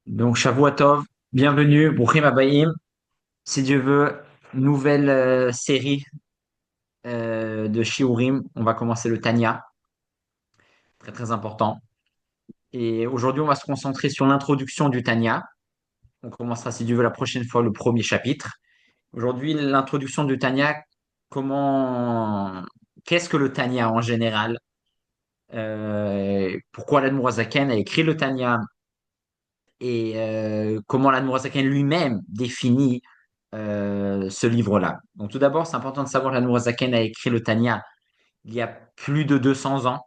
Donc, Shavua Tov, bienvenue, Brouchim Abayim. Si Dieu veut, nouvelle série de Shiurim. On va commencer le Tanya, très très important. Et aujourd'hui, on va se concentrer sur l'introduction du Tanya. On commencera, si Dieu veut, la prochaine fois le premier chapitre. Aujourd'hui, l'introduction du Tanya, comment, qu'est-ce que le Tanya en général? Pourquoi l'Admorazaken a écrit le Tanya? Et comment l'Admorazaken lui-même définit ce livre-là. Donc tout d'abord, c'est important de savoir que l'Admorazaken a écrit le Tanya il y a plus de 200 ans.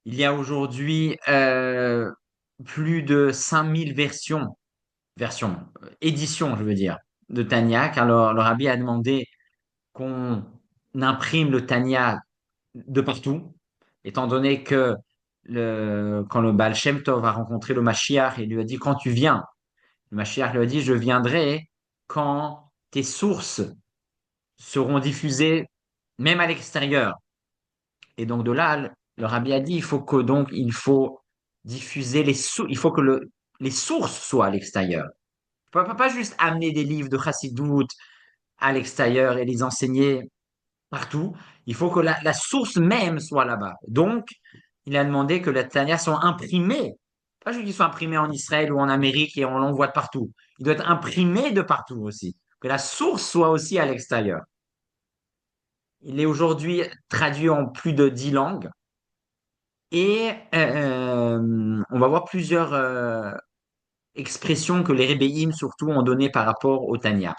Il y a aujourd'hui plus de 5000 éditions, je veux dire, de Tanya, car le rabbi a demandé qu'on imprime le Tanya de partout, étant donné que quand le Baal Shem Tov a rencontré le Mashiach, il lui a dit, quand tu viens, le Mashiach lui a dit, je viendrai quand tes sources seront diffusées même à l'extérieur. Et donc de là, le rabbi a dit, il faut diffuser il faut que les sources soient à l'extérieur. On ne peut pas juste amener des livres de Chassidoute à l'extérieur et les enseigner partout. Il faut que la source même soit là-bas. Donc, il a demandé que les Tanya soient imprimés. Pas juste qu'ils soient imprimés en Israël ou en Amérique et on l'envoie de partout. Il doit être imprimé de partout aussi. Que la source soit aussi à l'extérieur. Il est aujourd'hui traduit en plus de 10 langues. Et on va voir plusieurs expressions que les rébéim surtout ont données par rapport au Tanya.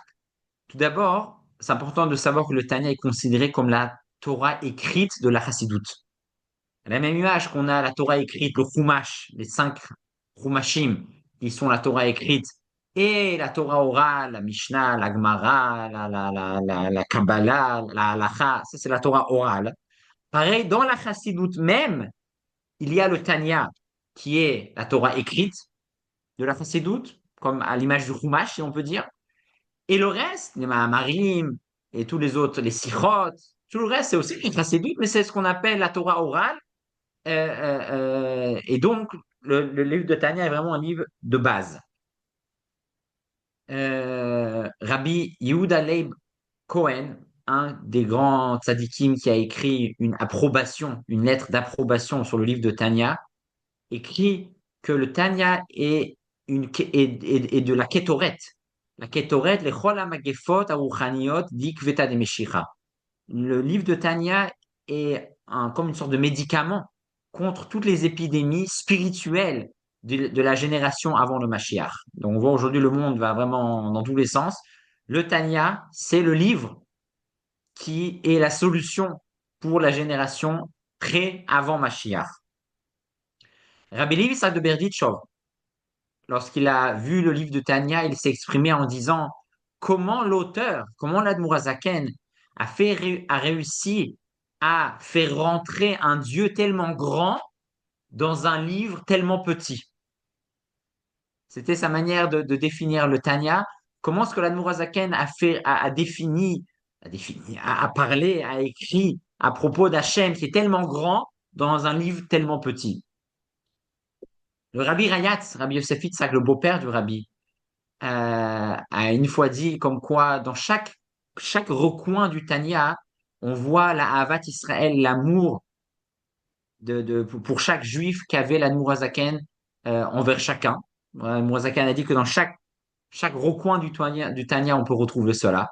Tout d'abord, c'est important de savoir que le Tanya est considéré comme la Torah écrite de la Chassidoute. À la même image qu'on a la Torah écrite, le Chumash, les 5 Chumashim, qui sont la Torah écrite, et la Torah orale, la Mishnah, la Gemara, la Kabbalah, la Halacha, ça c'est la Torah orale. Pareil, dans la Chassidoute même, il y a le Tanya, qui est la Torah écrite de la Chassidoute, comme à l'image du Chumash, si on peut dire. Et le reste, les Mahamarim et tous les autres, les Sichot, tout le reste, c'est aussi une Chassidoute, mais c'est ce qu'on appelle la Torah orale. Et donc, le livre de Tanya est vraiment un livre de base. Rabbi Yehuda Leib Cohen, un des grands tzadikim qui a écrit une approbation, une lettre d'approbation sur le livre de Tanya, écrit que le Tanya est de la Ketoret. La Ketoret, les Chol HaMagefot HaRuchaniot d'Ikveta de Meshicha. Le livre de Tanya est comme une sorte de médicament contre toutes les épidémies spirituelles de la génération avant le Mashiach. Donc on voit aujourd'hui le monde va vraiment dans tous les sens. Le Tanya, c'est le livre qui est la solution pour la génération pré-avant Mashiach. Rabbi Levi Yitzhak de Berditchov, lorsqu'il a vu le livre de Tanya, il s'est exprimé en disant comment l'auteur, comment l'Admorazaken a réussi à faire rentrer un Dieu tellement grand dans un livre tellement petit. C'était sa manière de définir le Tanya. Comment est-ce que l'Admorazaken a parlé, a écrit à propos d'Hachem qui est tellement grand dans un livre tellement petit. Le Rabbi Rayatz, Rabbi Yosef Yitzhak, le beau-père du Rabbi, a une fois dit comme quoi dans chaque recoin du Tanya, on voit la Havat Israël, l'amour pour chaque juif qu'avait la Nourazaken envers chacun. La Nourazaken a dit que dans chaque recoin du Tanya, on peut retrouver cela.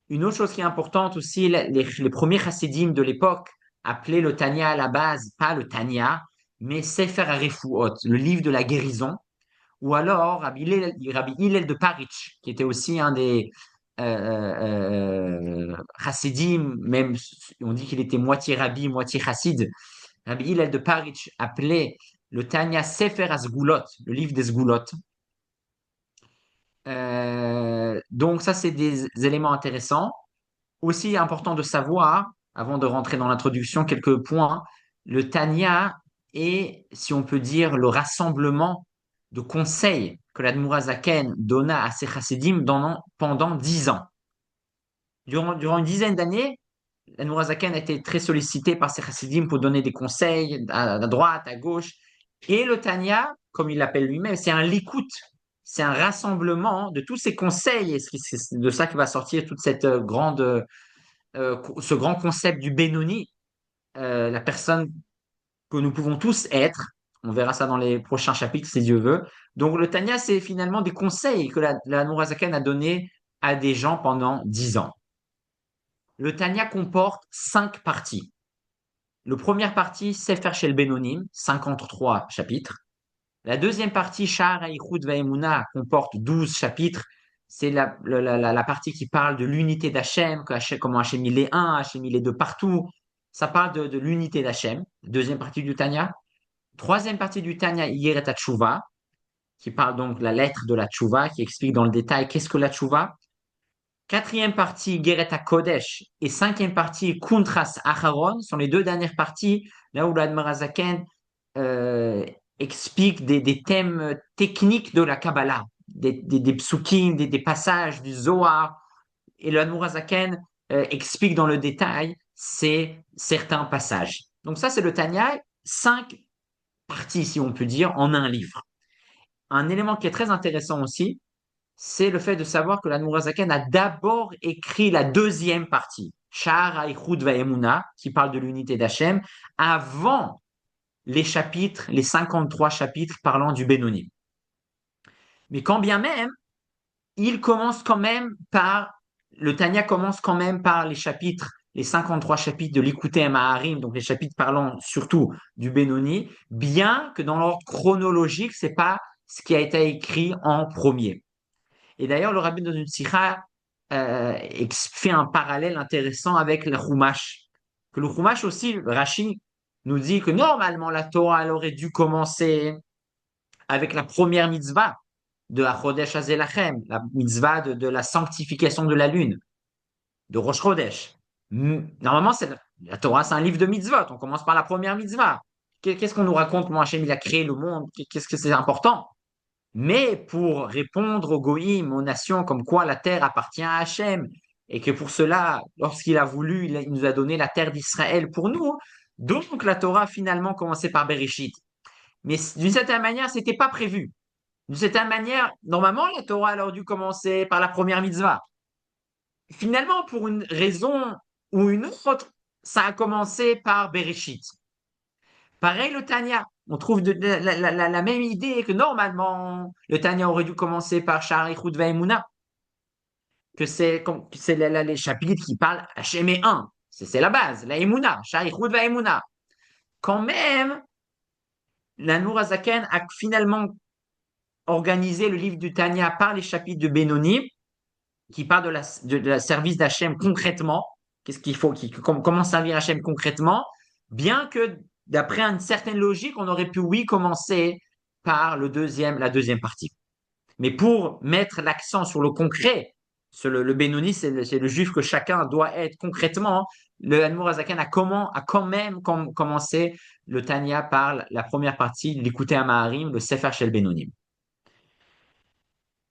Une autre chose qui est importante aussi, les premiers chassidim de l'époque appelaient le Tanya à la base, pas le Tanya, mais Sefer HaRefuot, le livre de la guérison, ou alors Rabbi Hillel de Paritch, qui était aussi un des chassidim, même on dit qu'il était moitié rabbi, moitié chassid. Rabbi Hillel de Paritch appelait le Tanya Sefer HaSgulot, le livre des Sgulot. Donc ça, c'est des éléments intéressants. Aussi important de savoir, avant de rentrer dans l'introduction, quelques points. Le Tanya est, si on peut dire, le rassemblement de conseils que l'Admoura Zaken donna à ses chassidim pendant 10 ans. Durant une dizaine d'années, l'Admoura Zaken a été très sollicité par ses chassidim pour donner des conseils à droite, à gauche. Et le Tanya, comme il l'appelle lui-même, c'est un likout. C'est un rassemblement de tous ces conseils. Et c'est de ça que va sortir toute cette ce grand concept du Benoni, la personne que nous pouvons tous être. On verra ça dans les prochains chapitres, si Dieu veut. Donc, le Tanya, c'est finalement des conseils que la Nourazaken a donnés à des gens pendant 10 ans. Le Tanya comporte 5 parties. Le première partie, Sefer Shel Benonim, 53 chapitres. La deuxième partie, Sha'ar HaYichud Va'emuna, comporte 12 chapitres. C'est la partie qui parle de l'unité d'Hachem, comment Hachem il est un, Hachem il est de partout. Ça parle de l'unité d'Hachem. Deuxième partie du Tanya. Troisième partie du Tanya, Yeret HaTshuva, qui parle donc de la lettre de la Tchouva, qui explique dans le détail qu'est-ce que la Tchouva. Quatrième partie, Geret HaKodesh, et cinquième partie, Kuntras Acharon, sont les deux dernières parties, là où l'Admor Hazaken explique des thèmes techniques de la Kabbalah, des psukim, des passages du Zohar, et l'Admor Hazaken explique dans le détail certains passages. Donc ça, c'est le Tanya, 5 parties, si on peut dire, en un livre. Un élément qui est très intéressant aussi, c'est le fait de savoir que la Nourazaken a d'abord écrit la deuxième partie, Sha'ar HaYichud Va'emuna, qui parle de l'unité d'Hachem, avant les chapitres, les 53 chapitres parlant du Bénonim. Mais quand bien même, le Tanya commence quand même par les chapitres, les 53 chapitres de l'Ikouté Maharim, donc les chapitres parlant surtout du Bénoni, bien que dans l'ordre chronologique, c'est pas ce qui a été écrit en premier. Et d'ailleurs, le rabbin dans une sikha fait un parallèle intéressant avec le Chumash. Que le Chumash aussi, Rashi nous dit que normalement la Torah elle aurait dû commencer avec la première mitzvah de Chodesh Hazelachem, la mitzvah de la sanctification de la lune, de Rosh Chodesh. Normalement, la Torah, c'est un livre de mitzvot. On commence par la première mitzvah. Qu'est-ce qu'on nous raconte, moi, Hachem, il a créé le monde? Qu'est-ce que c'est important? Mais pour répondre aux goïms, aux nations, comme quoi la terre appartient à Hachem, et que pour cela, lorsqu'il a voulu, il nous a donné la terre d'Israël pour nous. Donc la Torah a finalement commencé par Bereshit. Mais d'une certaine manière, c'était pas prévu. D'une certaine manière, normalement, la Torah aurait dû commencer par la première mitzvah. Finalement, pour une raison ou une autre, ça a commencé par Bereshit. Pareil, le Tanya. On trouve la même idée que normalement, le Tanya aurait dû commencer par Sha'ar HaYichud Va'emuna, que c'est les chapitres qui parlent Hachem est un. C'est la base, la Emuna, Sha'ar HaYichud Va'emuna. Quand même, la Nourazaken a finalement organisé le livre du Tanya par les chapitres de Benoni, qui parlent de la service d'Hachem concrètement. Qu'est-ce qu'il faut, comment servir Hachem concrètement, bien que d'après une certaine logique, on aurait pu, oui, commencer par la deuxième partie. Mais pour mettre l'accent sur le concret, le Benoni, c'est le juif que chacun doit être concrètement. Le Admor Hazaken a quand même commencé le Tanya par la première partie, l'écouter à Maharim, le Sefer Shel Benonim.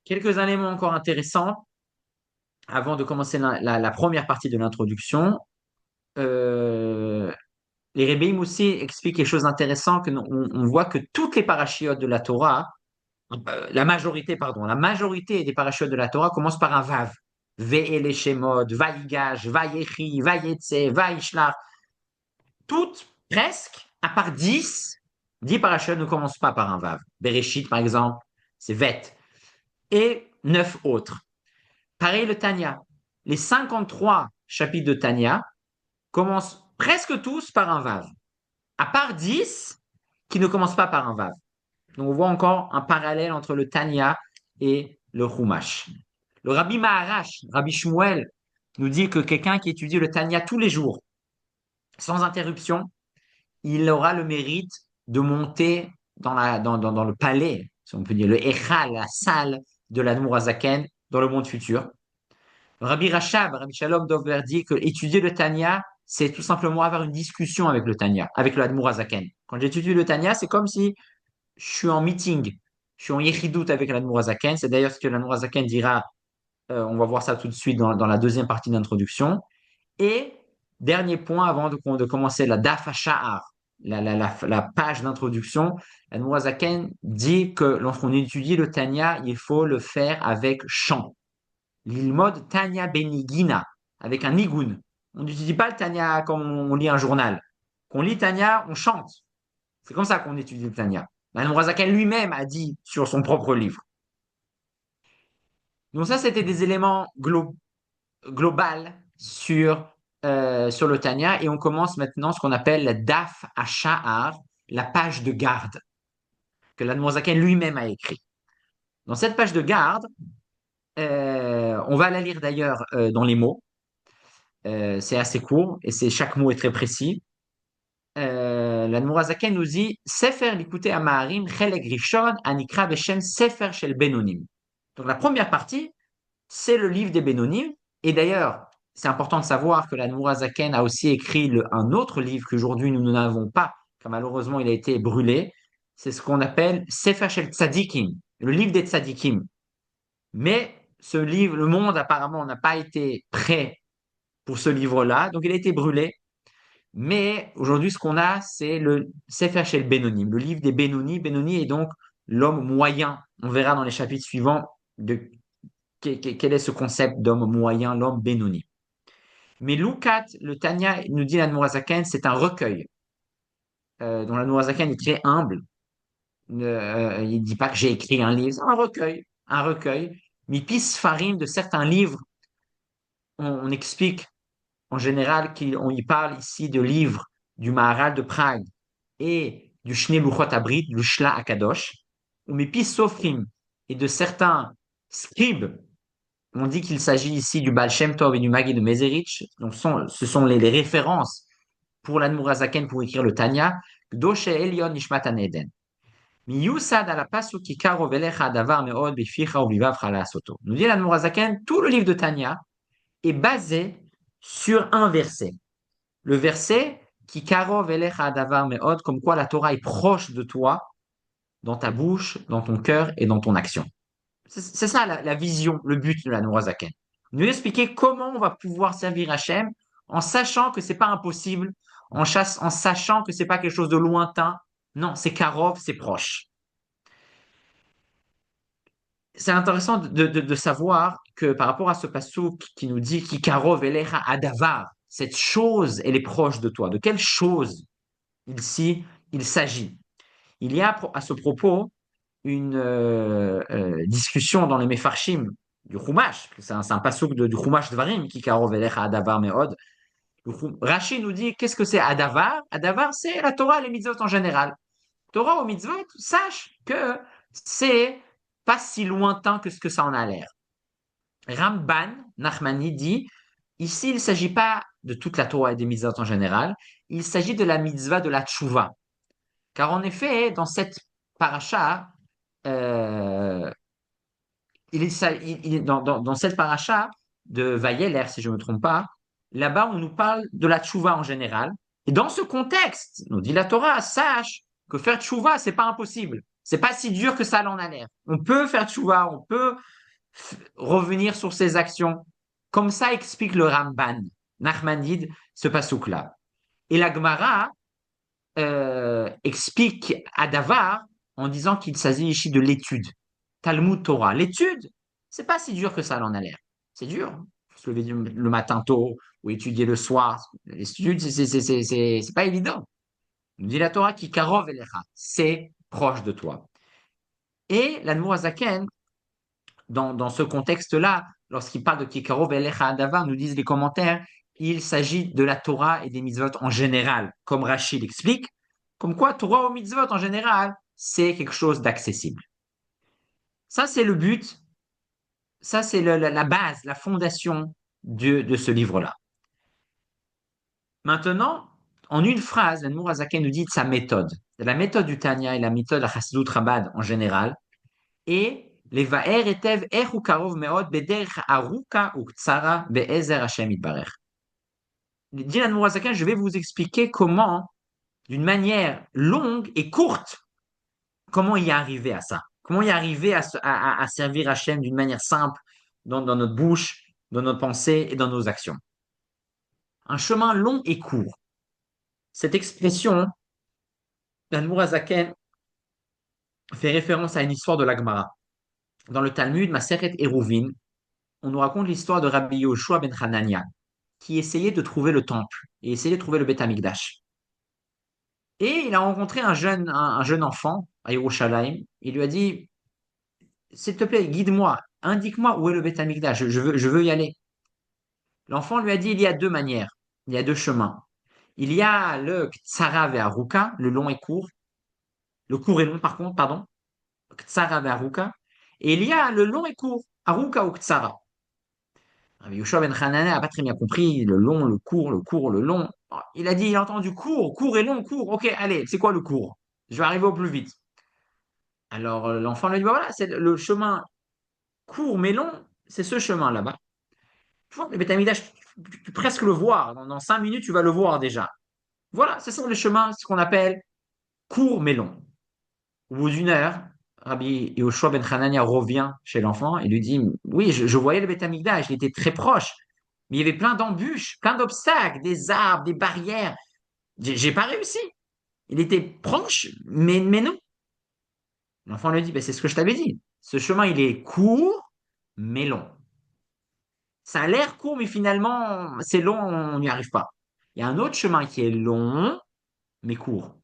Quelques éléments encore intéressants avant de commencer la première partie de l'introduction. Euh, les Rebbeim aussi expliquent quelque chose d'intéressant, que on voit que toutes les parachiotes de la Torah, la majorité des parachutes de la Torah commencent par un Vav. Ve'ele Shemot, Vayigash, Vayechi, Vayetze, Vayishlach. Toutes, presque, à part 10 parachutes ne commencent pas par un Vav. Bereshit, par exemple, c'est Vet. Et 9 autres. Pareil, le Tanya. Les 53 chapitres de Tanya commencent presque tous par un Vav. À part 10 qui ne commencent pas par un Vav. Donc, on voit encore un parallèle entre le Tanya et le Chumash. Le Rabbi Maharash, Rabbi Shmuel, nous dit que quelqu'un qui étudie le Tanya tous les jours, sans interruption, il aura le mérite de monter dans le palais, si on peut dire, le Echal, la salle de l'Admor Hazaken dans le monde futur. Rabbi Rachab, Rabbi Shalom Dover dit que étudier le Tanya, c'est tout simplement avoir une discussion avec le Tanya, avec le Admor Hazaken. Quand j'étudie le Tanya, c'est comme si je suis en meeting, je suis en yechidout avec l'Admor Hazaken. C'est d'ailleurs ce que l'Admor Hazaken dira. On va voir ça tout de suite dans la deuxième partie d'introduction. Et dernier point avant de commencer la Daf HaSha'ar. la page d'introduction, Admorazaken dit que lorsqu'on étudie le Tanya, il faut le faire avec chant. L'ilmod Tanya Benigina, avec un nigun. On n'étudie pas le Tanya comme on lit un journal. Quand on lit Tanya, on chante. C'est comme ça qu'on étudie le Tanya. Admorazaken lui-même a dit sur son propre livre. Donc ça, c'était des éléments global sur le Tanya et on commence maintenant ce qu'on appelle la Daf Asha'ar, la page de garde que l'Admorazaken lui-même a écrit. Dans cette page de garde, on va la lire d'ailleurs dans les mots. C'est assez court et chaque mot est très précis. L'Admorazaken nous dit Sefer Likutei Amaharim Chelek Rishon Anikra Beshem Sefer Shel Benonim. Donc la première partie, c'est le livre des Bénonim. Et d'ailleurs, c'est important de savoir que la Zaken a aussi écrit un autre livre qu'aujourd'hui nous n'avons pas, car malheureusement il a été brûlé. C'est ce qu'on appelle Sefer Shel Tzadikim, le livre des Tzadikim. Mais ce livre, le monde apparemment n'a pas été prêt pour ce livre-là, donc il a été brûlé. Mais aujourd'hui, ce qu'on a, c'est le Sefer Shel Benonim, le livre des Benoni. Benoni est donc l'homme moyen. On verra dans les chapitres suivants quel est ce concept d'homme moyen, l'homme Benoni. Mais Lukat, le Tanya, nous dit l'Admorazaken, c'est un recueil dont l'Admorazaken est très humble. Il ne dit pas que j'ai écrit un livre, c'est un recueil. Un recueil. Mipis Farim, de certains livres, on explique en général qu'on y parle ici de livres du Maharal de Prague et du Shnei Luchot Abrit, du Shla Akadosh, ou Mipis Sofrim, et de certains scribes. On dit qu'il s'agit ici du Baal Shem Tov et du Magi de Mezerich. Donc, ce sont les références pour l'Admorazaken pour écrire le Tanya. Gdoshe Elion Nishmatan Eden. Miyusad ala pasuk ki karov elecha davar meod bificha ubivavcha la'asoto. Nous dit l'Admorazaken, tout le livre de Tanya est basé sur un verset. Le verset qui karov elecha davar meod, comme quoi la Torah est proche de toi, dans ta bouche, dans ton cœur et dans ton action. C'est ça la vision, le but de la Nourazaken. Nous expliquer comment on va pouvoir servir Hachem en sachant que c'est pas impossible, en sachant que c'est pas quelque chose de lointain. Non, c'est Karov, c'est proche. C'est intéressant de savoir que par rapport à ce passouk qui nous dit qui Karov elecha adavar, cette chose, elle est proche de toi. De quelle chose ici il s'agit? Il y a à ce propos une discussion dans les Mefarshim du Chumash, c'est un passouk du Chumash Dvarim qui karov elecha adavar meod. Rashi nous dit qu'est-ce que c'est adavar? Adavar, c'est la Torah et les mitzvot en général. Torah ou mitzvot, sache que c'est pas si lointain que ce que ça en a l'air. Ramban Nachmani dit ici, il ne s'agit pas de toute la Torah et des mitzvot en général, il s'agit de la mitzvah de la tshuva. Car en effet, dans cette paracha, euh, dans cette paracha de Vayeler, si je ne me trompe pas, là-bas, on nous parle de la tchouva en général. Et dans ce contexte, nous dit la Torah, sache que faire tchouva, c'est pas impossible. C'est pas si dur que ça en a l'air. On peut faire tchouva, on peut revenir sur ses actions. Comme ça explique le Ramban, Nachmanide, ce pasouk-là. Et la Gemara explique à Davar en disant qu'il s'agit ici de l'étude. Talmud Torah. L'étude, c'est pas si dur que ça en a l'air. C'est dur. Il faut se lever le matin tôt ou étudier le soir. L'étude, c'est pas évident. Nous dit la Torah qui karov elecha. C'est proche de toi. Et la Zaken, dans ce contexte-là, lorsqu'il parle de Kikarov Elecha Adavar, nous disent les commentaires, il s'agit de la Torah et des mitzvot en général, comme Rachid explique, comme quoi Torah ou mitzvot en général, c'est quelque chose d'accessible. Ça, c'est le but, ça, c'est la base, la fondation de ce livre-là. Maintenant, en une phrase, Admour Azaken nous dit de sa méthode. La méthode du Tanya et la méthode de la Chassidut Chabad en général, et לבאר היטב איך הוא קרוב מאוד בדרך ארוכה וקצרה בעזר השם יתברך. Dit l'Admorazaken, je vais vous expliquer comment, d'une manière longue et courte, comment y arriver à ça. Comment y arriver à servir Hachem d'une manière simple dans notre bouche, dans notre pensée et dans nos actions. Un chemin long et court. Cette expression l'Admour Azaken fait référence à une histoire de la Gemara. Dans le Talmud, Maseret Eruvin, on nous raconte l'histoire de Rabbi Yoshua ben Hanania, qui essayait de trouver le temple et essayait de trouver le Beth Amikdash. Et il a rencontré un jeune enfant à Yerushalayim. Il lui a dit, s'il te plaît, guide-moi, indique-moi où est le Beth Amikdash, je veux y aller. L'enfant lui a dit, il y a deux manières, il y a deux chemins. Il y a le Ktsara Ve'aruka, le long et court, le court et long par contre, pardon, Ktsara Ve'aruka, et il y a le long et court, Aruka ou Ktsara. Rabbi Yoshua ben Hanania n'a pas très bien compris le long, le court, le court, le long. Il a dit, il a entendu court, court et long, court. Ok, allez, c'est quoi le court? Je vais arriver au plus vite. Alors l'enfant lui dit, bah voilà, c'est le chemin court mais long, c'est ce chemin là-bas. Tu vois, le Beth Amikdash, tu presque le voir. Dans 5 minutes, tu vas le voir déjà. Voilà, c'est ça le chemin, ce qu'on appelle court mais long. Au bout d'une heure, Rabbi Yoshua ben Hanania revient chez l'enfant et lui dit, oui, je voyais le Beth Amikdash, il était très proche, mais il y avait plein d'embûches, plein d'obstacles, des arbres, des barrières. J'ai pas réussi. Il était proche, mais non. L'enfant lui dit, ben, c'est ce que je t'avais dit. Ce chemin, il est court, mais long. Ça a l'air court, mais finalement, c'est long, on n'y arrive pas. Il y a un autre chemin qui est long, mais court.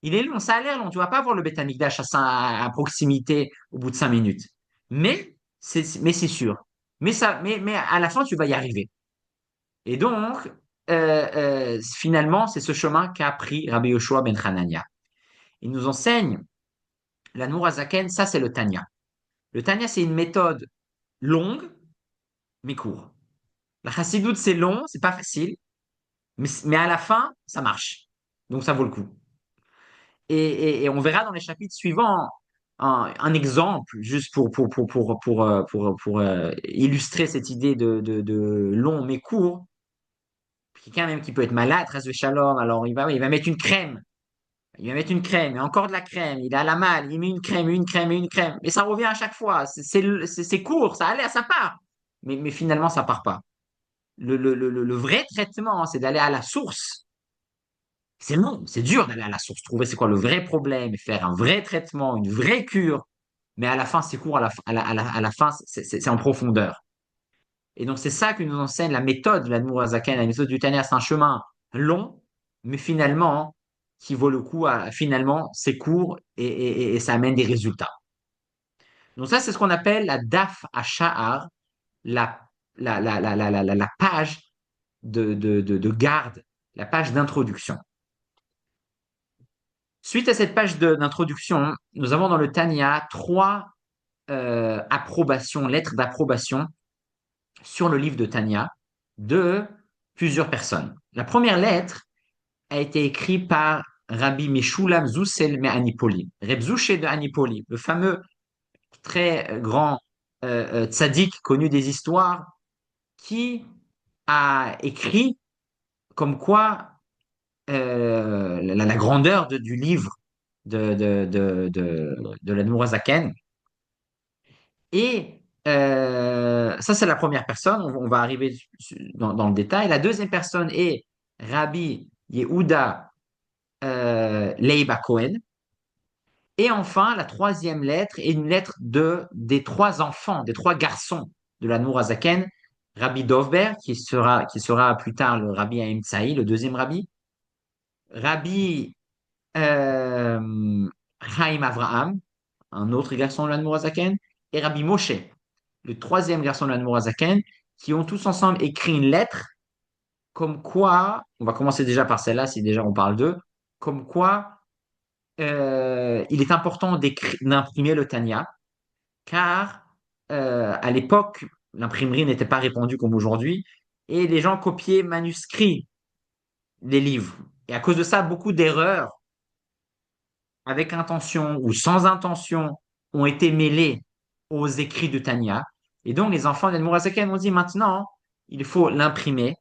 Il est long, ça a l'air long. Tu vas pas voir le Beth Amikdash à proximité au bout de 5 minutes. Mais c'est sûr. Mais à la fin, tu vas y arriver. Et donc, finalement, c'est ce chemin qu'a pris Rabbi Yoshua ben Hanania. Il nous enseigne la Nourazaken, ça c'est le Tanya. Le Tanya, c'est une méthode longue, mais courte. La Chassidoute, c'est long, c'est pas facile, mais à la fin, ça marche. Donc ça vaut le coup. Et on verra dans les chapitres suivants un exemple, juste pour illustrer cette idée de long mais court. Quelqu'un même qui peut être malade, reste de shalom, alors il va mettre une crème. Il va mettre une crème, et encore de la crème, il a la malle, il met une crème, une crème, une crème. Et ça revient à chaque fois. C'est court, ça allait, ça part. Mais finalement, ça part pas. Le vrai traitement, c'est d'aller à la source. C'est long, c'est dur d'aller à la source, trouver c'est quoi le vrai problème, et faire un vrai traitement, une vraie cure. Mais à la fin, c'est court, à la fin, c'est en profondeur. Et donc, c'est ça que nous enseigne la méthode de l'Admourazaken, la méthode du Tanya. C'est un chemin long, mais finalement, qui vaut le coup. Finalement, c'est court et ça amène des résultats. Donc, ça, c'est ce qu'on appelle la Daf à Sha'ar, la, la page de garde, la page d'introduction. Suite à cette page d'introduction, nous avons dans le Tanya trois approbations, lettres d'approbation sur le livre de Tanya de plusieurs personnes. La première lettre a été écrite par Rabbi Meshulam Zoussel Anipoli, Reb Zouché de Anipoli, le fameux très grand tzaddik connu des histoires, qui a écrit comme quoi la grandeur du livre de la Nourazaken. Et ça, c'est la première personne. On va arriver dans le détail. La deuxième personne est Rabbi Yehuda Leiba Cohen. Et enfin, la troisième lettre est une lettre des trois enfants, des trois garçons de la Nourazaken. Rabbi Dovber, qui sera plus tard le Rabbi Haïm Tsaï, le deuxième Rabbi. Rabbi Chaim Avraham, un autre garçon de la Nourazaken. Et Rabbi Moshe, le troisième garçon de l'Admorazaken, qui ont tous ensemble écrit une lettre, comme quoi, on va commencer déjà par celle-là, si déjà on parle d'eux, comme quoi il est important d'imprimer le Tanya, car à l'époque, l'imprimerie n'était pas répandue comme aujourd'hui, et les gens copiaient manuscrits des livres. Et à cause de ça, beaucoup d'erreurs, avec intention ou sans intention, ont été mêlées aux écrits de Tanya. Et donc, les enfants d'El ont dit maintenant, il faut l'imprimer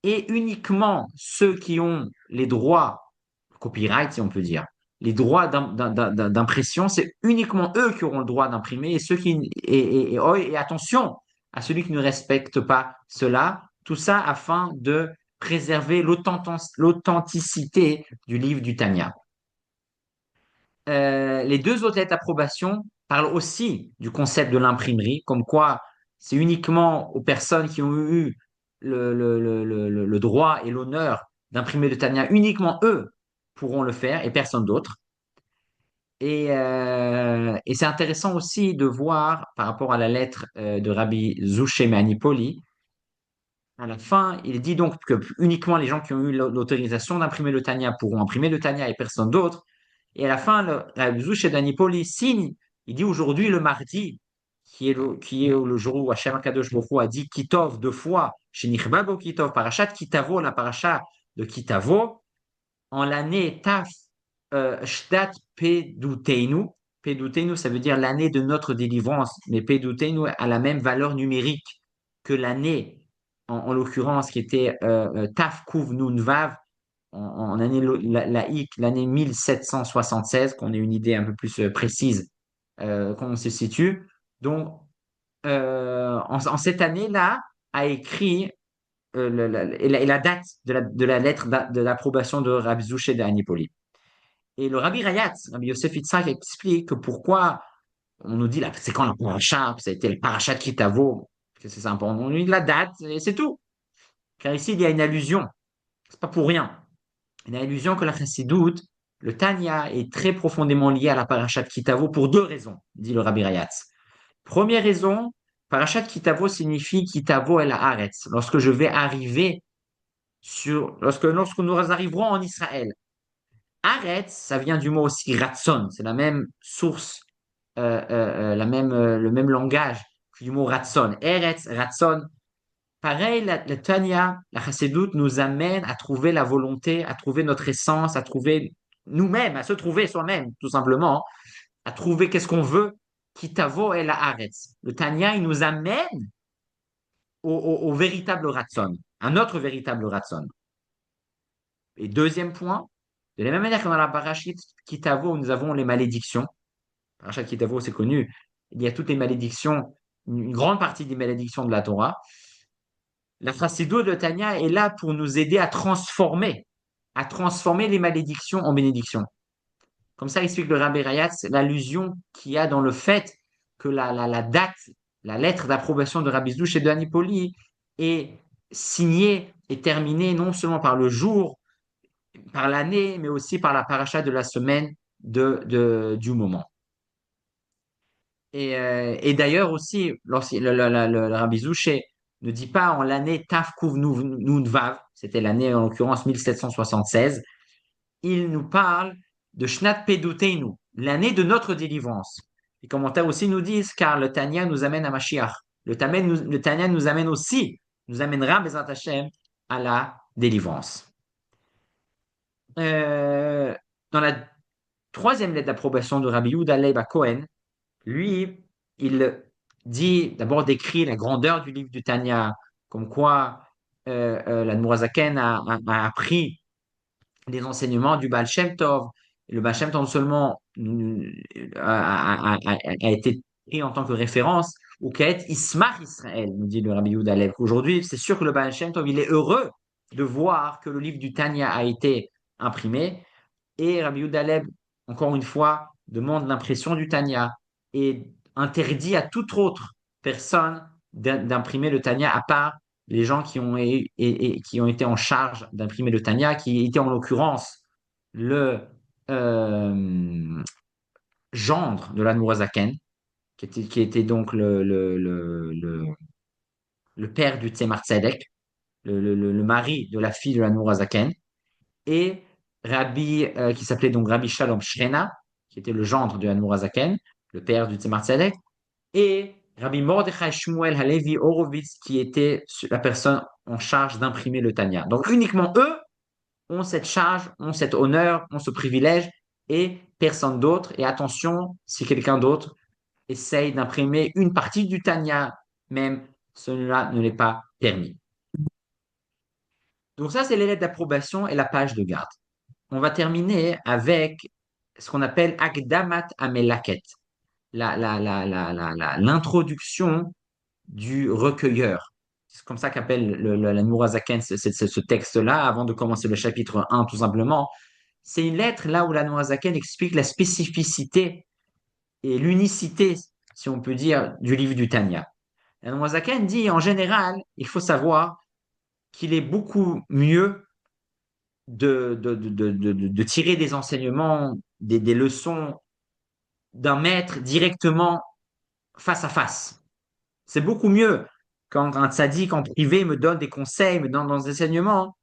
et uniquement ceux qui ont les droits, copyright, si on peut dire, les droits d'impression, c'est uniquement eux qui auront le droit d'imprimer et ceux qui, et attention à celui qui ne respecte pas cela, tout ça afin de préserver l'authenticité du livre du Tanya. les deux autres lettres d'approbation parlent aussi du concept de l'imprimerie, comme quoi c'est uniquement aux personnes qui ont eu le droit et l'honneur d'imprimer le Tanya, uniquement eux pourront le faire et personne d'autre. Et c'est intéressant aussi de voir par rapport à la lettre de Rabbi Zouché Manipoli. À la fin, il dit donc que uniquement les gens qui ont eu l'autorisation d'imprimer le Tanya pourront imprimer le Tanya et personne d'autre. Et à la fin, Rabbi Zouché Manipoli signe. Il dit aujourd'hui, le mardi, qui est le jour où Hachem Akadosh Baruch Hu a dit Kitov deux fois, chez Nichbabo Kitov, Parashat Kitavo, la paracha de Kitavo, en l'année Taf Shdat Peduteinu. Peduteinu, ça veut dire l'année de notre délivrance, mais Peduteinu a la même valeur numérique que l'année, en l'occurrence, qui était Taf Kuv Nun Vav, en année laïque, l'année 1776, qu'on ait une idée un peu plus précise quand on se situe. Donc, en cette année-là, a écrit et la date de la lettre de l'approbation de Rabbi Zouché de Anipoli. Et le Rabbi Rayatz, Rabbi Yosef Yitzhak, explique que pourquoi on nous dit là, c'est quand la paracha, ça a été le paracha de Kitavo, que c'est sympa. On nous dit la date et c'est tout. Car ici, il y a une allusion. C'est pas pour rien. Une allusion que la Chassidoute, le Tanya, est très profondément lié à la paracha de Kitavo pour deux raisons, dit le Rabbi Rayatz. Première raison, parachat Kitavo signifie Kitavo el Haaretz. Lorsque je vais arriver lorsque nous arriverons en Israël. Haaretz, ça vient du mot aussi Ratson, c'est la même source, le même langage que du mot Ratson. Eretz, Ratson. Pareil, la Tanya, la Chassidut nous amène à trouver la volonté, à trouver notre essence, à trouver nous-mêmes, à se trouver soi-même, tout simplement, à trouver qu'est-ce qu'on veut. Kitavo el Haaretz. Le Tanya, il nous amène au véritable Ratson, un autre véritable Ratson. Et deuxième point, de la même manière que dans la Parashit Kitavo, nous avons les malédictions. Parashat Kitavo, c'est connu. Il y a toutes les malédictions, une grande partie des malédictions de la Torah. La Chassidout de Tanya est là pour nous aider à transformer les malédictions en bénédictions. Comme ça explique le Rabbi Rayatz, l'allusion qu'il y a dans le fait que la date, la lettre d'approbation de Rabbi Zdouch et de Anipoli est signée et terminée non seulement par le jour, par l'année, mais aussi par la paracha de la semaine du moment. Et d'ailleurs aussi, lorsque le Rabbi Zouché ne dit pas en l'année Tafkuv Nun Vav, c'était l'année en l'occurrence 1776, il nous parle de Shnat Peduteinu, l'année de notre délivrance. Les commentaires aussi nous disent, car le Tanya nous amène à Mashiach. Le Tanya nous amène aussi, nous amènera, Bezrat Hashem, à la délivrance. Euh, dans la troisième lettre d'approbation de Rabbi Yehuda Leib à Cohen, lui, il dit, d'abord décrit la grandeur du livre du Tanya, comme quoi la Zaken a appris les enseignements du Baal Shem Tov. Et le Baal Shem Tov non seulement a été pris en tant que référence, ou qu'est Ismach Israël, nous dit le Rabbi Yehuda Leib. Aujourd'hui, c'est sûr que le Baal Shem Tov, il est heureux de voir que le livre du Tanya a été imprimé. Et Rabbi Yehuda Leib, encore une fois, demande l'impression du Tanya et interdit à toute autre personne d'imprimer le Tanya à part les gens qui ont été en charge d'imprimer le Tanya, qui étaient en l'occurrence le gendre de l'Admorazaken, qui était donc le père du Tzemar Tzedek, le mari de la fille de l'Admorazaken, et Rabbi, qui s'appelait donc Rabbi Shalom Shrena, qui était le gendre de Admorazaken, le père du Tzemar Tzedek, et Rabbi Mordechai Shmuel Halevi Horowitz, qui était la personne en charge d'imprimer le Tanya. Donc uniquement eux ont cette charge, ont cet honneur, ont ce privilège, et personne d'autre. Et attention, si quelqu'un d'autre essaye d'imprimer une partie du Tanya, même cela ne l'est pas permis. Donc ça, c'est les lettres d'approbation et la page de garde. On va terminer avec ce qu'on appelle Akdamat Amelaket, l'introduction du recueilleur. C'est comme ça qu'appelle la Mourazaken ce texte-là, avant de commencer le chapitre 1, tout simplement. c'est une lettre là où la Noazaken explique la spécificité et l'unicité, si on peut dire, du livre du Tanya. La Noazaken dit en général, il faut savoir qu'il est beaucoup mieux de tirer des enseignements, des leçons d'un maître directement face à face. C'est beaucoup mieux quand un tzaddik en privé me donne des conseils, me donne des enseignements,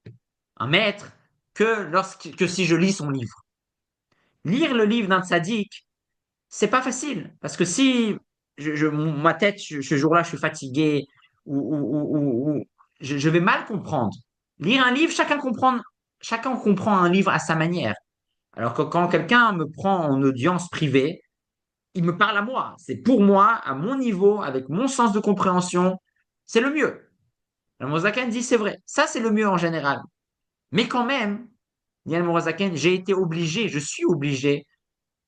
un maître, que si je lis son livre. Lire le livre d'un tzaddik, c'est pas facile. Parce que si ma tête, ce jour-là, je suis fatigué ou je vais mal comprendre. Lire un livre, chacun comprend un livre à sa manière. Alors que quand quelqu'un me prend en audience privée, il me parle à moi. C'est pour moi, à mon niveau, avec mon sens de compréhension, c'est le mieux. Le Mozaken dit c'est vrai. Ça, c'est le mieux en général. Mais quand même, Yann Morazaken, je suis obligé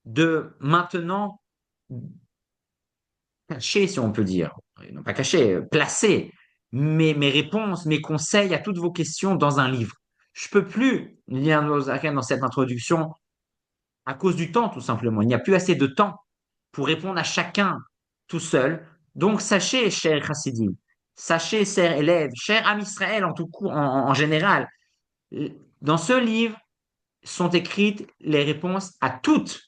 de maintenant cacher, si on peut dire, non pas cacher, placer mes réponses, mes conseils à toutes vos questions dans un livre. Je peux plus, Yann Morazaken, dans cette introduction, à cause du temps, tout simplement. Il n'y a plus assez de temps pour répondre à chacun tout seul. Donc, sachez, chers chassidim, sachez, chers élèves, chers Am Israël en général, dans ce livre sont écrites les réponses à toutes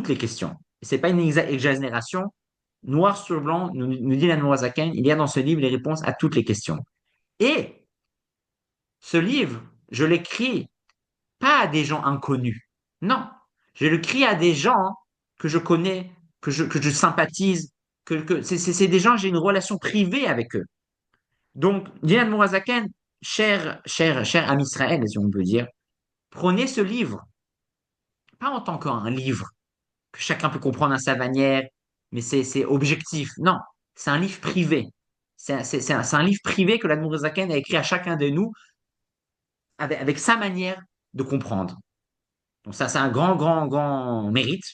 les questions. Ce n'est pas une exagération. Noir sur blanc, nous dit la Noazaken, il y a dans ce livre les réponses à toutes les questions. Et ce livre, je l'écris pas à des gens inconnus. Non, je l'écris à des gens que je connais, que je sympathise, c'est des gens, j'ai une relation privée avec eux. Donc, Diane Mourazaken, cher ami Israël, si on peut dire, prenez ce livre, pas en tant qu'un livre que chacun peut comprendre à sa manière, mais c'est objectif. Non, c'est un livre privé. C'est un livre privé que l'Admour Zaken a écrit à chacun de nous avec sa manière de comprendre. Donc ça, c'est un grand mérite.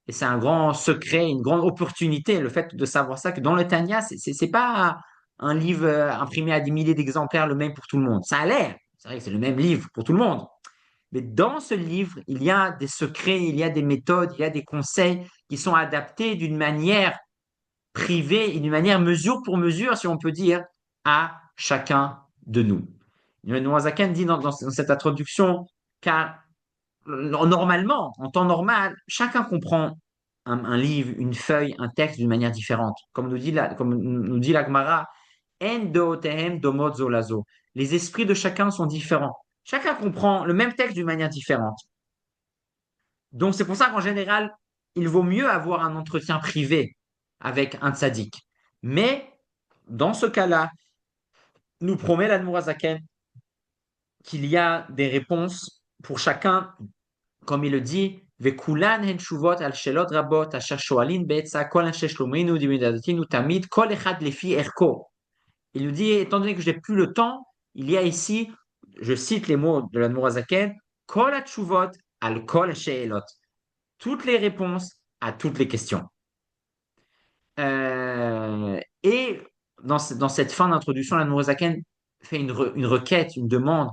Et c'est un grand secret, une grande opportunité, le fait de savoir ça, que dans le Tanya, c'est pas un livre imprimé à des milliers d'exemplaires, le même pour tout le monde. Ça a l'air, c'est vrai que c'est le même livre pour tout le monde. Mais dans ce livre, il y a des secrets, il y a des méthodes, il y a des conseils qui sont adaptés d'une manière privée et d'une manière mesure pour mesure, si on peut dire, à chacun de nous. Noazaken dit dans cette introduction, car normalement, en temps normal, chacun comprend un livre, une feuille, un texte d'une manière différente. Comme nous dit la Gemara, En dootehem domot zolazo. Les esprits de chacun sont différents. Chacun comprend le même texte d'une manière différente. Donc c'est pour ça qu'en général, il vaut mieux avoir un entretien privé avec un tzaddik. Mais dans ce cas-là, nous promet l'Admorazaken qu'il y a des réponses pour chacun, comme il le dit, וכולן הן תשובות על שאלות רבות אשר שואלים בעצה כל אנשי שלומנו דמידתנו תמיד כל אחד לפי ערכו. Il nous dit, étant donné que je n'ai plus le temps, il y a ici, je cite les mots de l'Admour Azaken, kol atshuvot al kol she'elot. Toutes les réponses à toutes les questions. Et dans cette fin d'introduction, l'Admour Azaken fait une requête, une demande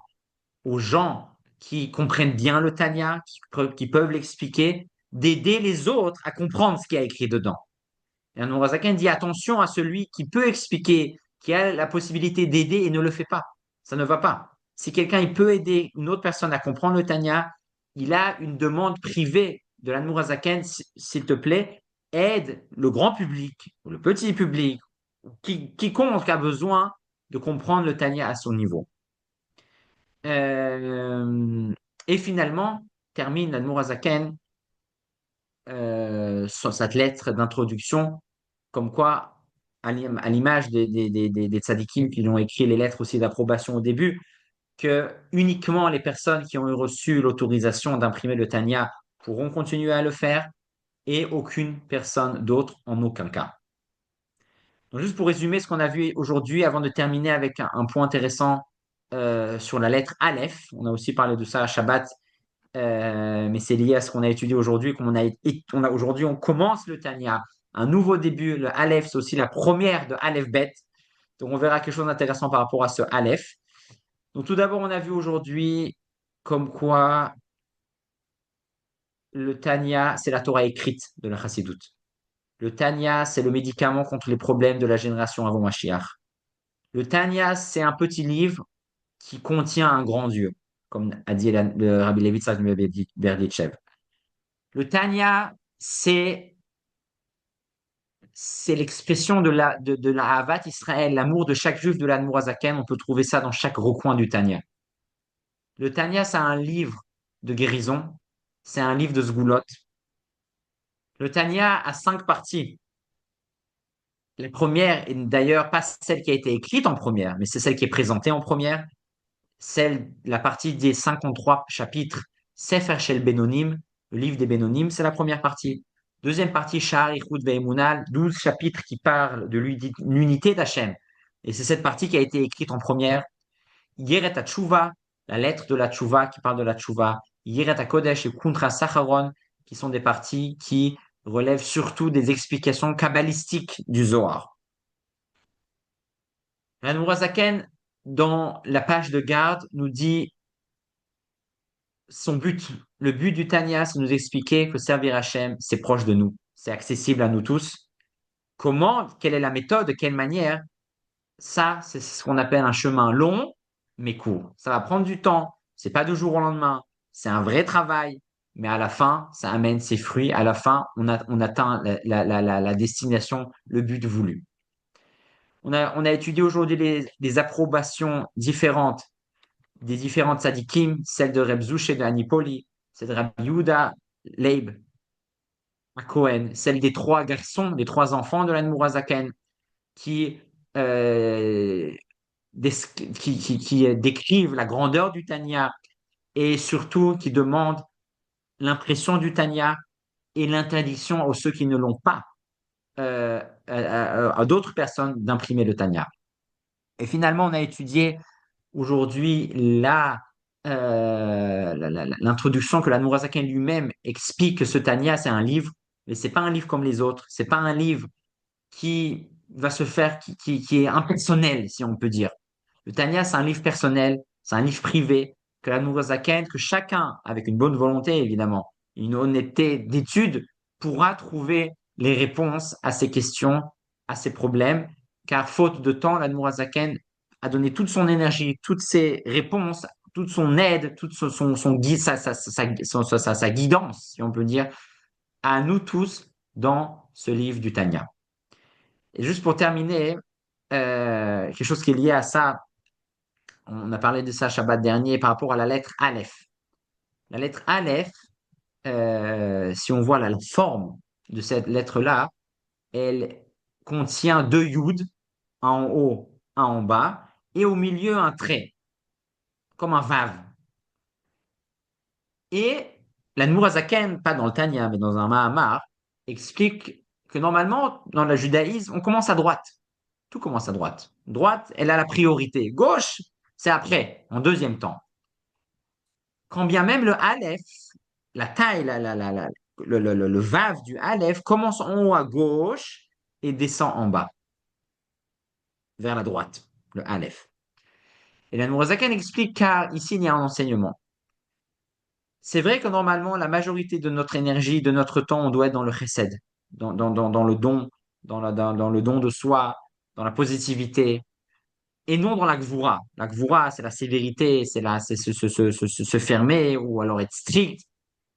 aux gens qui comprennent bien le Tanya, qui peuvent l'expliquer, d'aider les autres à comprendre ce qu'il y a écrit dedans. Et un Nourazaken dit attention à celui qui peut expliquer, qui a la possibilité d'aider et ne le fait pas. Ça ne va pas. Si quelqu'un il peut aider une autre personne à comprendre le Tanya, il a une demande privée de la Nourazaken, s'il te plaît, aide le grand public, ou le petit public, quiconque a besoin de comprendre le Tanya à son niveau. Euh, et finalement, termine la Nourazaken cette lettre d'introduction, comme quoi, à l'image des tzadikim qui ont écrit les lettres aussi d'approbation au début, que uniquement les personnes qui ont reçu l'autorisation d'imprimer le Tanya pourront continuer à le faire et aucune personne d'autre en aucun cas. Donc, juste pour résumer ce qu'on a vu aujourd'hui, avant de terminer avec un point intéressant sur la lettre Aleph, on a aussi parlé de ça à Shabbat, mais c'est lié à ce qu'on a étudié aujourd'hui. Aujourd'hui, on commence le Tanya, un nouveau début. Le Aleph, c'est aussi la première de Aleph Bet. Donc, on verra quelque chose d'intéressant par rapport à ce Aleph. Donc, tout d'abord, on a vu aujourd'hui comme quoi le Tanya, c'est la Torah écrite de la Chassidoute. Le Tanya, c'est le médicament contre les problèmes de la génération avant Mashiach. Le Tanya, c'est un petit livre qui contient un grand Dieu, comme a dit le Rabbi Levi Tzadok Berditchev. Le Tanya, c'est l'expression de la Havat Israël, l'amour de chaque juif de l'Admorazaken. On peut trouver ça dans chaque recoin du Tanya. Le Tanya, c'est un livre de guérison, c'est un livre de Sgulot. Le Tanya a 5 parties. La première est d'ailleurs pas celle qui a été écrite en première, mais c'est celle qui est présentée en première. La partie des 53 chapitres, Sefer Shel Benonim, le livre des Benonim, c'est la première partie. Deuxième partie, Sha'ar Ichud Ve'emunal, 12 chapitres qui parlent de l'unité d'Hachem. Et c'est cette partie qui a été écrite en première. Yeret HaTshuva, la lettre de la Tshuva qui parle de la Tshuva. Yeret HaKodesh et Kuntra Sacharon, qui sont des parties qui relèvent surtout des explications kabbalistiques du Zohar. L'Anmorazaken, dans la page de garde, nous dit son but, le but du Tanya, c'est de nous expliquer que servir Hachem, c'est proche de nous, c'est accessible à nous tous. Comment, quelle est la méthode, de quelle manière? Ça, c'est ce qu'on appelle un chemin long, mais court. Ça va prendre du temps, c'est pas du jour au lendemain, c'est un vrai travail, mais à la fin, ça amène ses fruits. À la fin, on atteint la destination, le but voulu. On a étudié aujourd'hui les approbations différentes des différentes tzadikim, celle de Reb Zouche de Anipoli, celle de Rabbi Yehuda Leib à Cohen, celle des 3 garçons, des 3 enfants de l'Anmourazaken, qui, euh, qui décrivent la grandeur du Tanya et surtout qui demandent l'impression du Tanya et l'interdiction à ceux qui ne l'ont pas, à d'autres personnes d'imprimer le Tanya. Et finalement, on a étudié aujourd'hui l'introduction que la Nourazaken lui-même explique que ce Tanya, c'est un livre, mais c'est pas un livre comme les autres. C'est pas un livre qui va se faire, qui est impersonnel, si on peut dire. Le Tanya, c'est un livre personnel, c'est un livre privé, que la Nourazaken, que chacun, avec une bonne volonté évidemment, une honnêteté d'étude, pourra trouver les réponses à ces questions, à ces problèmes, car faute de temps, la Nourazaken a donné toute son énergie, toutes ses réponses, toute son aide, toute sa guidance, si on peut dire, à nous tous dans ce livre du Tanya. Et juste pour terminer, quelque chose qui est lié à ça, on a parlé de ça Shabbat dernier par rapport à la lettre Aleph. La lettre Aleph, si on voit la forme de cette lettre-là, elle contient 2 Yud, un en haut, un en bas, et au milieu un trait, comme un Vav. Et la Nourazaken, pas dans le Tanya, mais dans un Mahamar, explique que normalement, dans le judaïsme, on commence à droite. Tout commence à droite. Droite, elle a la priorité. Gauche, c'est après, en deuxième temps. Quand bien même le Aleph, la taille, le Vav du Aleph commence en haut à gauche et descend en bas, vers la droite, le Aleph. Et la Nourazaken explique car ici, il y a un enseignement. C'est vrai que normalement, la majorité de notre énergie, de notre temps, on doit être dans le chesed, dans le don, dans le don de soi, dans la positivité, et non dans la gvura. La gvura, c'est la sévérité, c'est se fermer ou alors être strict.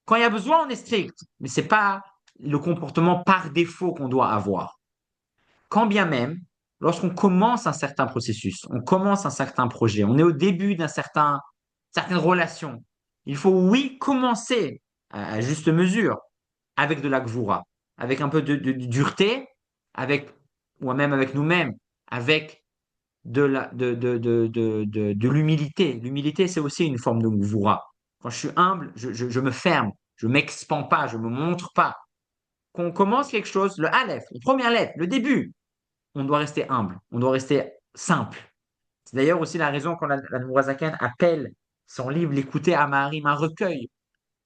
Quand il y a besoin, on est strict, mais c'est pas le comportement par défaut qu'on doit avoir. Quand bien même, lorsqu'on commence un certain processus, on commence un certain projet, on est au début certaine relation, il faut, oui, commencer à juste mesure avec de la gvoura, avec un peu de dureté, avec, ou même avec nous-mêmes, avec de l'humilité. L'humilité, c'est aussi une forme de gvoura. Quand je suis humble, je me ferme, je ne m'expand pas, je ne me montre pas. Quand on commence quelque chose, le Aleph, la première lettre, le début, on doit rester humble, on doit rester simple. C'est d'ailleurs aussi la raison quand la Nourazaken appelle son livre L'écouter à Maharim, un recueil.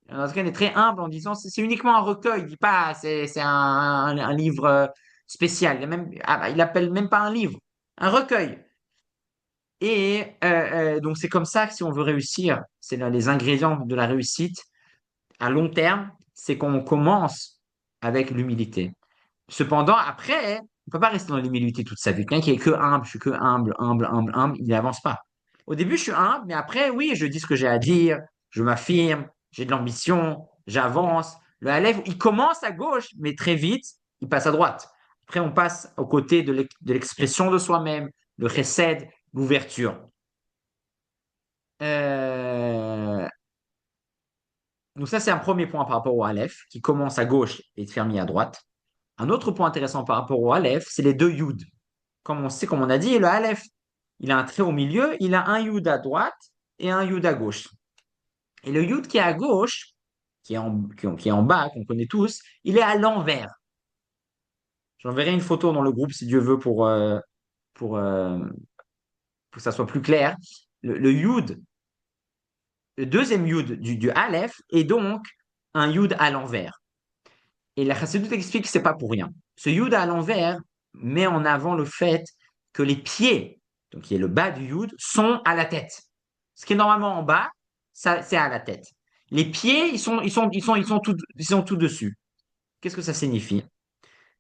La Nourazaken est très humble en disant c'est uniquement un recueil, il dit pas c'est un livre spécial. Il appelle même pas un livre, un recueil. Et donc c'est comme ça que si on veut réussir, c'est les ingrédients de la réussite à long terme, c'est qu'on commence avec l'humilité. Cependant, après, on ne peut pas rester dans l'humilité toute sa vie. Quelqu'un qui est que humble, je suis que humble, humble, humble, humble, il n'avance pas. Au début, je suis humble, mais après, oui, je dis ce que j'ai à dire, je m'affirme, j'ai de l'ambition, j'avance. Le Aleph, il commence à gauche, mais très vite, il passe à droite. Après, on passe aux côtés de l'expression de soi-même, le chesed, l'ouverture. Euh, Donc ça, c'est un premier point par rapport au Aleph, qui commence à gauche et est fermé à droite. Un autre point intéressant par rapport au Aleph, c'est les deux Yud. Comme on sait, comme on a dit, le Aleph, il a un trait au milieu, il a un Yud à droite et un Yud à gauche. Et le Yud qui est à gauche, qui est en bas, qu'on connaît tous, il est à l'envers. J'enverrai une photo dans le groupe si Dieu veut pour, euh, pour que ça soit plus clair. Le Yud, le deuxième Yud du Aleph est donc un Yud à l'envers. Et la Chassidut explique que c'est pas pour rien. Ce Yud à l'envers met en avant le fait que les pieds, donc qui est le bas du Yud, sont à la tête. Ce qui est normalement en bas, ça, c'est à la tête. Les pieds, ils sont tout dessus. Qu'est-ce que ça signifie?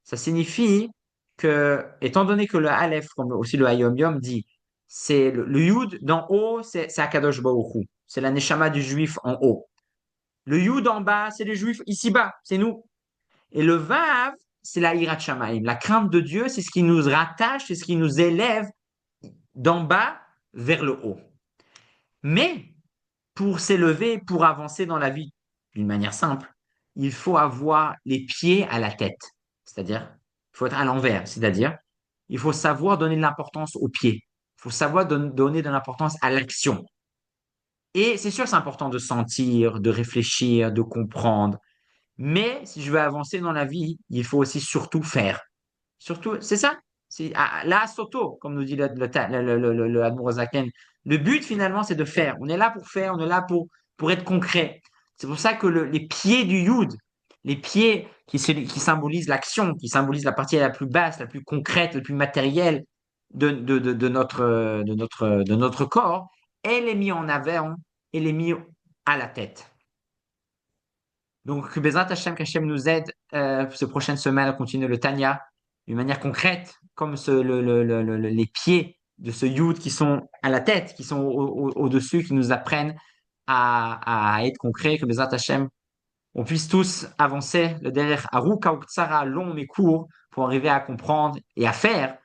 Ça signifie que, étant donné que le Aleph, comme aussi le Hayom Yom dit, c'est le Yud d'en haut, c'est Akadosh Baruch Hu. C'est la Neshama du juif en haut. Le Yud en bas, c'est les juifs ici-bas, c'est nous. Et le Vav, c'est la Hirat Shamayim. La crainte de Dieu, c'est ce qui nous rattache, c'est ce qui nous élève d'en bas vers le haut. Mais pour s'élever, pour avancer dans la vie d'une manière simple, il faut avoir les pieds à la tête. C'est-à-dire, il faut être à l'envers. C'est-à-dire, il faut savoir donner de l'importance aux pieds. Il faut savoir donner de l'importance à l'action. Et c'est sûr, c'est important de sentir, de réfléchir, de comprendre. Mais si je veux avancer dans la vie, il faut aussi surtout faire. Surtout, c'est ça. C'est la soto, comme nous dit le Admour Zaken. Le but, finalement, c'est de faire. On est là pour faire, on est là pour être concret. C'est pour ça que les pieds du Yud, les pieds qui symbolisent l'action, qui symbolisent la partie la plus basse, la plus concrète, la plus matérielle de notre corps, elle est mise en avant, elle est mise à la tête. Donc, que Bezrat Hashem, qu'Hashem nous aide ces prochaines semaines à continuer le Tanya d'une manière concrète, comme les pieds de ce Yud qui sont à la tête, qui sont au-dessus, qui nous apprennent à être concrets, que Bezrat Hashem, on puisse tous avancer le derrière Aruka ou Tsara, long mais court, pour arriver à comprendre et à faire